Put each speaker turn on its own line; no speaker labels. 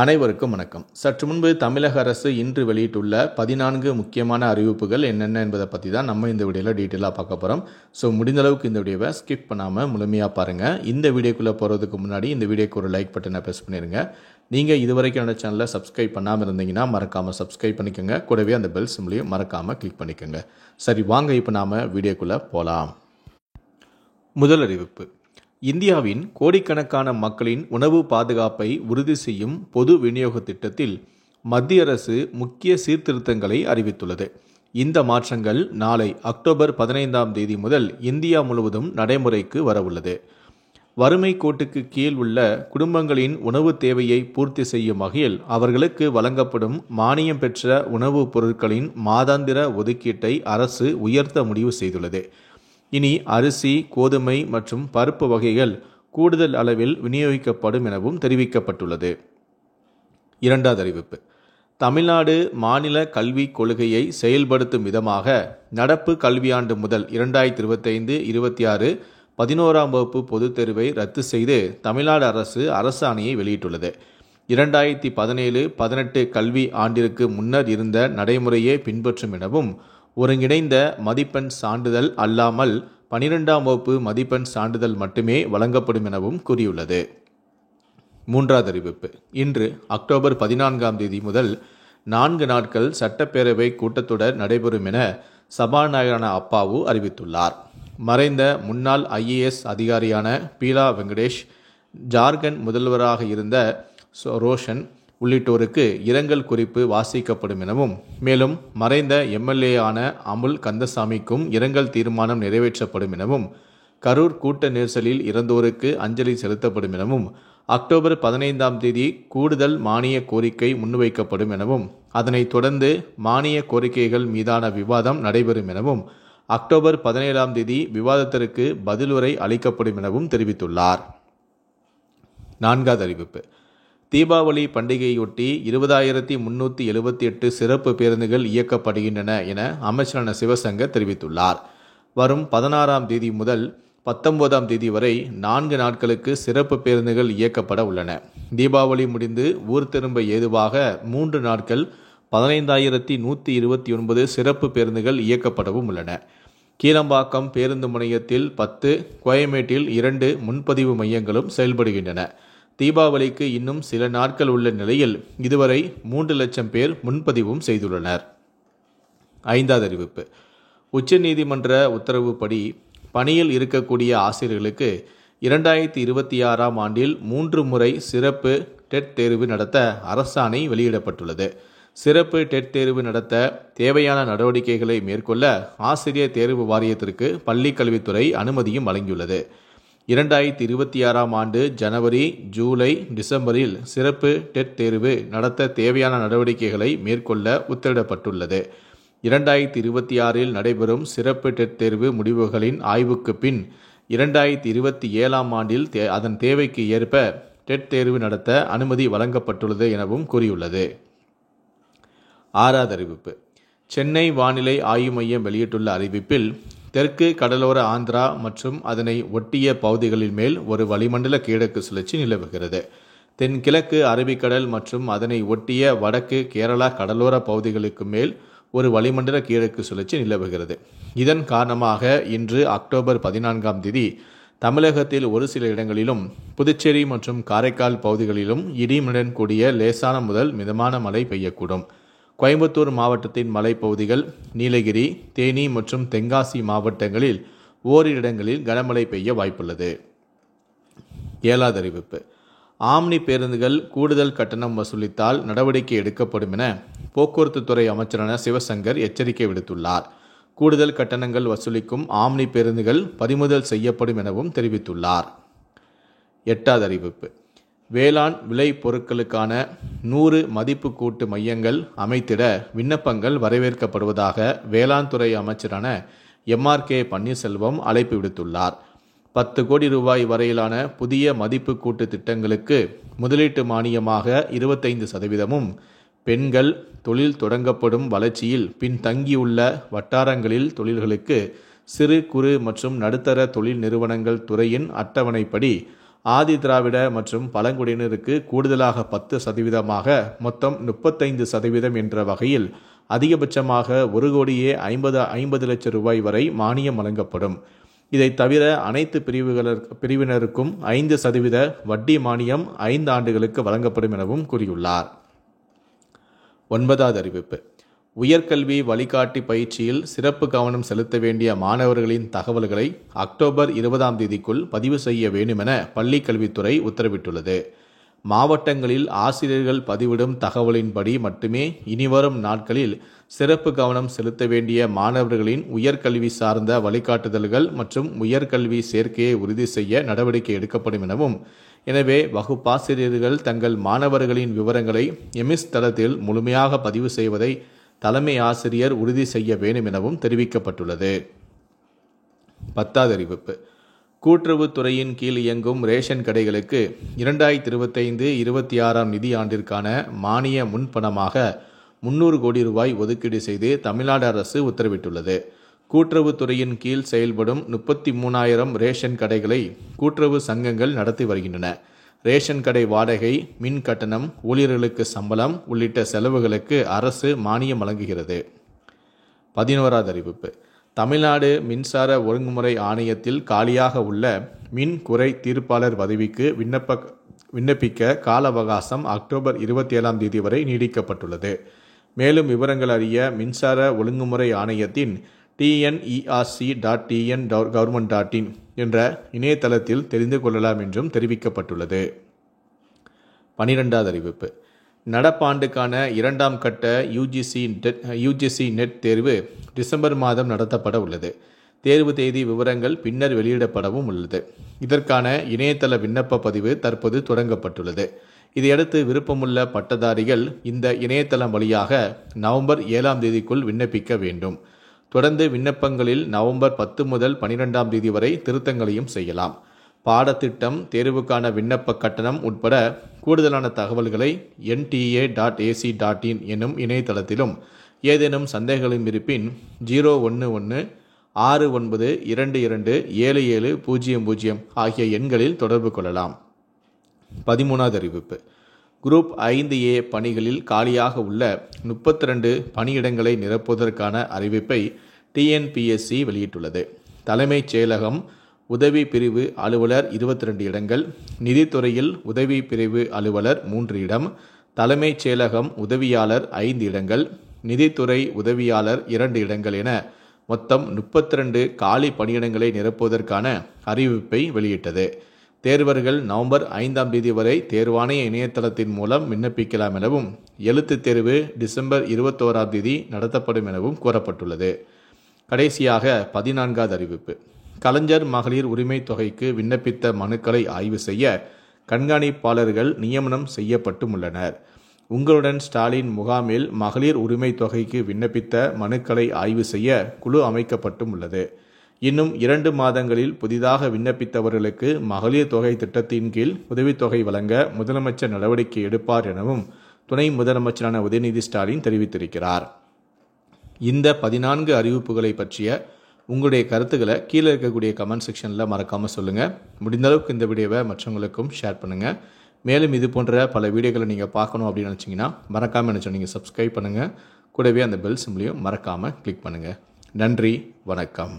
அனைவருக்கும் வணக்கம். சற்று முன்பு தமிழக அரசு இன்று வெளியிட்டுள்ள 14 முக்கியமான அறிவிப்புகள் என்னென்ன என்பதை பற்றி தான் நம்ம இந்த வீடியோவில் டீட்டெயிலாக பார்க்க போகிறோம். ஸோ முடிந்தளவுக்கு இந்த வீடியோவை ஸ்கிப் பண்ணாமல் முழுமையாக பாருங்கள். இந்த வீடியோக்குள்ளே போகிறதுக்கு முன்னாடி இந்த வீடியோக்கு ஒரு லைக் பட்டனை ப்ரெஸ் பண்ணிடுங்க. நீங்கள் இதுவரைக்கும் என்னோட சேனலை சப்ஸ்கிரைப் பண்ணாமல் இருந்தீங்கன்னா மறக்காமல் சப்ஸ்கிரைப் பண்ணிக்கோங்க. கூடவே அந்த பெல் சிம்லையும் மறக்காமல் கிளிக் பண்ணிக்கோங்க. சரி, வாங்க இப்போ நாம் வீடியோக்குள்ளே போகலாம். முதல் அறிவிப்பு: இந்தியாவின் கோடிக்கணக்கான மக்களின் உணவு பாதுகாப்பை உறுதி செய்யும் பொது விநியோக திட்டத்தில் மத்திய அரசு முக்கிய சீர்திருத்தங்களை அறிவித்துள்ளது. இந்த மாற்றங்கள் நாளை அக்டோபர் 15 முதல் இந்தியா முழுவதும் நடைமுறைக்கு வரவுள்ளது. வறுமை கோட்டுக்கு கீழ் உள்ள குடும்பங்களின் உணவு தேவையை பூர்த்தி செய்யும் வகையில் அவர்களுக்கு வழங்கப்படும் மானியம் பெற்ற உணவுப் பொருட்களின் மாதாந்திர ஒதுக்கீட்டை அரசு உயர்த்த முடிவு செய்துள்ளது. இனி அரிசி, கோதுமை மற்றும் பருப்பு வகைகள் கூடுதல் அளவில் விநியோகிக்கப்படும் எனவும் தெரிவிக்கப்பட்டுள்ளது. இரண்டாவது அறிவிப்பு: தமிழ்நாடு மாநில கல்விக் கொள்கையை செயல்படுத்தும் விதமாக நடப்பு கல்வியாண்டு முதல் 2025-26 11ஆம் வகுப்பு பொதுத் தேர்வை ரத்து செய்து தமிழ்நாடு அரசு அரசாணையை வெளியிட்டுள்ளது. 2017-18 கல்வி ஆண்டிற்கு முன்னர் இருந்த நடைமுறையை பின்பற்றும் எனவும் ஒருங்கிணைந்த மதிப்பெண் சான்றிதழ் அல்லாமல் 12ஆம் வகுப்பு மதிப்பெண் சான்றிதழ் மட்டுமே வழங்கப்படும் எனவும் கூறியுள்ளது. மூன்றாவது அறிவிப்பு: இன்று அக்டோபர் 14 முதல் 4 நாட்கள் சட்டப்பேரவை கூட்டத்தொடர் நடைபெறும் என சபாநாயகரான அப்பாவு அறிவித்துள்ளார். மறைந்த முன்னாள் IAS அதிகாரியான பீலா வெங்கடேஷ், ஜார்க்கண்ட் முதல்வராக இருந்த ரோஷன் உள்ளிட்டோருக்கு இரங்கல் குறிப்பு வாசிக்கப்படும் எனவும், மேலும் மறைந்த MLA-ஆன அமுல் கந்தசாமிக்கும் இரங்கல் தீர்மானம் நிறைவேற்றப்படும் எனவும், கரூர் கூட்ட நெரிசலில் இறந்தோருக்கு அஞ்சலி செலுத்தப்படும் எனவும், அக்டோபர் 15 கூடுதல் மானிய கோரிக்கை முன்வைக்கப்படும் எனவும், அதனைத் தொடர்ந்து மானிய கோரிக்கைகள் மீதான விவாதம் நடைபெறும் எனவும், அக்டோபர் 17 விவாதத்திற்கு பதிலுரை அளிக்கப்படும் எனவும் தெரிவித்துள்ளார். நான்காவது அறிவிப்பு: தீபாவளி பண்டிகையொட்டி 20,378 சிறப்பு பேருந்துகள் இயக்கப்படுகின்றன என அமைச்சரான சிவசங்கர் தெரிவித்துள்ளார். வரும் 16 முதல் 19 வரை 4 நாட்களுக்கு சிறப்பு பேருந்துகள் இயக்கப்பட உள்ளன. தீபாவளி முடிந்து ஊர் திரும்ப ஏதுவாக 3 நாட்கள் 15,129 சிறப்பு பேருந்துகள் இயக்கப்படவும் உள்ளன. கீழம்பாக்கம் பேருந்து முனையத்தில் 10, கோயம்பேட்டில் 2 முன்பதிவு மையங்களும் செயல்படுகின்றன. தீபாவளிக்கு இன்னும் சில நாட்கள் உள்ள நிலையில் இதுவரை 3 லட்சம் பேர் முன்பதிவும் செய்துள்ளனர். ஐந்தாவது அறிவிப்பு: உச்சநீதிமன்ற உத்தரவுப்படி பணியில் இருக்கக்கூடிய ஆசிரியர்களுக்கு 2026ஆம் ஆண்டில் 3 முறை சிறப்பு டெட் தேர்வு நடத்த அரசாணை வெளியிடப்பட்டுள்ளது. சிறப்பு டெட் தேர்வு நடத்த தேவையான நடவடிக்கைகளை மேற்கொள்ள ஆசிரியர் தேர்வு வாரியத்திற்கு பள்ளிக்கல்வித்துறை அனுமதியும் வழங்கியுள்ளது. 2026ஆம் ஆண்டு ஜனவரி, ஜூலை, டிசம்பரில் சிறப்பு டெட் தேர்வு நடத்த தேவையான நடவடிக்கைகளை மேற்கொள்ள உத்தரவிடப்பட்டுள்ளது. 2026இல் நடைபெறும் சிறப்பு டெட் தேர்வு முடிவுகளின் ஆய்வுக்கு பின் 2027ஆம் ஆண்டில் அதன் தேவைக்கு ஏற்ப டெட் தேர்வு நடத்த அனுமதி வழங்கப்பட்டுள்ளது எனவும் கூறியுள்ளது. ஆறாவது அறிவிப்பு: சென்னை வானிலை ஆய்வு மையம் வெளியிட்டுள்ள அறிவிப்பில் தெற்கு கடலோர ஆந்திரா மற்றும் அதனை ஒட்டிய பகுதிகளின் மேல் ஒரு வளிமண்டல கிழக்கு சுழற்சி நிலவுகிறது. தென்கிழக்கு அரபிக்கடல் மற்றும் அதனை ஒட்டிய வடக்கு கேரளா கடலோர பகுதிகளுக்கு மேல் ஒரு வளிமண்டல கிழக்கு சுழற்சி நிலவுகிறது. இதன் காரணமாக இன்று அக்டோபர் 14 தமிழகத்தில் ஒரு சில இடங்களிலும், புதுச்சேரி மற்றும் காரைக்கால் பகுதிகளிலும் இடியுடன் கூடிய லேசான முதல் மிதமான மழை பெய்யக்கூடும். கோயம்புத்தூர் மாவட்டத்தின் மலைப்பகுதிகள், நீலகிரி, தேனி மற்றும் தென்காசி மாவட்டங்களில் ஓரிரு இடங்களில் கனமழை பெய்ய வாய்ப்புள்ளது. ஏழாவது அறிவிப்பு: ஆம்னி பேருந்துகள் கூடுதல் கட்டணம் வசூலித்தால் நடவடிக்கை எடுக்கப்படும் என போக்குவரத்து துறை அமைச்சரான சிவசங்கர் எச்சரிக்கை விடுத்துள்ளார். கூடுதல் கட்டணங்கள் வசூலிக்கும் ஆம்னி பேருந்துகள் பறிமுதல் செய்யப்படும் எனவும் தெரிவித்துள்ளார். எட்டாவது அறிவிப்பு: வேளாண் விளை பொருட்களுக்கான 100 மதிப்பு கூட்டு மையங்கள் அமைத்திட விண்ணப்பங்கள் வரவேற்கப்படுவதாக வேளாண் துறை அமைச்சரான MRK பன்னீர்செல்வம் அழைப்பு விடுத்துள்ளார். 10 கோடி ரூபாய் வரையிலான புதிய மதிப்பு கூட்டு திட்டங்களுக்கு முதலீட்டு மானியமாக 25%, பெண்கள் தொழில் தொடங்கப்படும் வளர்ச்சியில் பின்தங்கியுள்ள வட்டாரங்களில் தொழில்களுக்கு சிறு குறு மற்றும் நடுத்தர தொழில் நிறுவனங்கள் துறையின் அட்டவணைப்படி ஆதி திராவிட மற்றும் பழங்குடியினருக்கு கூடுதலாக 10% மொத்தம் 35% என்ற வகையில் அதிகபட்சமாக 1,50,50 லட்சம் ரூபாய் வரை மானியம் வழங்கப்படும். இதை தவிர அனைத்து பிரிவினருக்கும் 5% வட்டி மானியம் 5 ஆண்டுகளுக்கு வழங்கப்படும் எனவும் கூறியுள்ளார். 9வது அறிவிப்பு. உயர்கல்வி வழிகாட்டி பயிற்சியில் சிறப்பு கவனம் செலுத்த வேண்டிய மாணவர்களின் தகவல்களை அக்டோபர் 20 பதிவு செய்ய வேண்டுமென பள்ளிக் கல்வித்துறை உத்தரவிட்டுள்ளது. மாவட்டங்களில் ஆசிரியர்கள் பதிவிடும் தகவலின்படி மட்டுமே இனிவரும் நாட்களில் சிறப்பு கவனம் செலுத்த வேண்டிய மாணவர்களின் உயர்கல்வி சார்ந்த வழிகாட்டுதல்கள் மற்றும் உயர்கல்வி சேர்க்கையை உறுதி செய்ய நடவடிக்கை எடுக்கப்படும் எனவும், எனவே வகுப்பாசிரியர்கள் தங்கள் மாணவர்களின் விவரங்களை எமிஸ் தளத்தில் முழுமையாக பதிவு செய்வதை தலைமை ஆசிரியர் உறுதி செய்ய வேண்டும் எனவும் தெரிவிக்கப்பட்டுள்ளது. 10வது அறிவிப்பு. கூட்டுறவுத்துறையின் கீழ் இயங்கும் ரேஷன் கடைகளுக்கு 2025-26 நிதி ஆண்டிற்கான மானிய முன்பணமாக 300 கோடி ரூபாய் ஒதுக்கீடு செய்து தமிழ்நாடு அரசு உத்தரவிட்டுள்ளது. கூட்டுறவுத்துறையின் கீழ் செயல்படும் 33,000 ரேஷன் கடைகளை கூட்டுறவு சங்கங்கள் நடத்தி வருகின்றன. ரேஷன் கடை வாடகை, மின் கட்டணம், ஊழியர்களுக்கு சம்பளம் உள்ளிட்ட செலவுகளுக்கு அரசு மானியம் வழங்குகிறது. 11வது அறிவிப்பு. தமிழ்நாடு மின்சார ஒழுங்குமுறை ஆணையத்தில் காலியாக உள்ள மின் குறை தீர்ப்பாளர் பதவிக்கு விண்ணப்பிக்க கால அவகாசம் அக்டோபர் 27 வரை நீடிக்கப்பட்டுள்ளது. மேலும் விவரங்கள் அறிய மின்சார ஒழுங்குமுறை ஆணையத்தின் tnerc.tn.government.in என்ற இணையதளத்தில் தெரிந்து கொள்ளலாம் என்றும் தெரிவிக்கப்பட்டுள்ளது. 12வது அறிவிப்பு. நடப்பாண்டுக்கான 2ஆம் கட்ட யுஜிசி நெட் தேர்வு டிசம்பர் மாதம் நடத்தப்பட உள்ளது. தேர்வு தேதி விவரங்கள் பின்னர் வெளியிடப்படவும் உள்ளது. இதற்கான இணையதள விண்ணப்ப பதிவு தற்போது தொடங்கப்பட்டுள்ளது. இதையடுத்து விருப்பமுள்ள பட்டதாரிகள் இந்த இணையதளம் வழியாக நவம்பர் 7 விண்ணப்பிக்க வேண்டும். தொடர்ந்து விண்ணப்பங்களில் நவம்பர் 10 முதல் 12 வரை திருத்தங்களையும் செய்யலாம். பாடத்திட்டம், தேர்வுக்கான விண்ணப்ப கட்டணம் உட்பட கூடுதலான தகவல்களை nta.ac.in எனும் இணையதளத்திலும், ஏதேனும் சந்தேகங்களும் இருப்பின் 011-6922-7700 ஆகிய எண்களில் தொடர்பு கொள்ளலாம். 13வது அறிவிப்பு. குரூப் 5A பணிகளில் காலியாக உள்ள 32 பணியிடங்களை நிரப்புவதற்கான அறிவிப்பை TNPSC வெளியிட்டுள்ளது. தலைமைச் செயலகம் உதவி பிரிவு அலுவலர் 22 இடங்கள், நிதித்துறையில் உதவி பிரிவு அலுவலர் 3 இடம், தலைமைச் செயலகம் உதவியாளர் 5 இடங்கள், நிதித்துறை உதவியாளர் 2 இடங்கள் என மொத்தம் 32 காலி பணியிடங்களை நிரப்புவதற்கான அறிவிப்பை வெளியிட்டது. தேர்வர்கள் நவம்பர் 5 வரை தேர்வாணைய இணையதளத்தின் மூலம் விண்ணப்பிக்கலாம் எனவும், எழுத்துத் தேர்வு டிசம்பர் 21 நடத்தப்படும் எனவும் கூறப்பட்டுள்ளது. கடைசியாக 14வது அறிவிப்பு. கலைஞர் மகளிர் உரிமை தொகைக்கு விண்ணப்பித்த மனுக்களை ஆய்வு செய்ய கண்காணிப்பாளர்கள் நியமனம் செய்யப்பட்டும் உள்ளனர். உங்களுடன் ஸ்டாலின் முகாமில் மகளிர் உரிமை தொகைக்கு விண்ணப்பித்த மனுக்களை ஆய்வு செய்ய குழு அமைக்கப்பட்டும் உள்ளது. இன்னும் 2 மாதங்களில் புதிதாக விண்ணப்பித்தவர்களுக்கு மகளிர் தொகை திட்டத்தின் கீழ் உதவித்தொகை வழங்க முதலமைச்சர் நடவடிக்கை எடுப்பார் எனவும் துணை முதலமைச்சரான உதயநிதி ஸ்டாலின் தெரிவித்திருக்கிறார். இந்த 14 அறிவிப்புகளை பற்றிய உங்களுடைய கருத்துக்களை கீழே இருக்கக்கூடிய கமெண்ட் செக்ஷனில் மறக்காமல் சொல்லுங்கள். முடிந்தளவுக்கு இந்த வீடியோவை மற்றவங்களுக்கும் ஷேர் பண்ணுங்கள். மேலும் இது போன்ற பல வீடியோக்களை நீங்கள் பார்க்கணும் அப்படின்னு நினச்சிங்கன்னா மறக்காமல் நீங்கள் சப்ஸ்கிரைப் பண்ணுங்கள். கூடவே அந்த பெல் சிம்பிளையும் மறக்காமல் கிளிக் பண்ணுங்கள். நன்றி, வணக்கம்.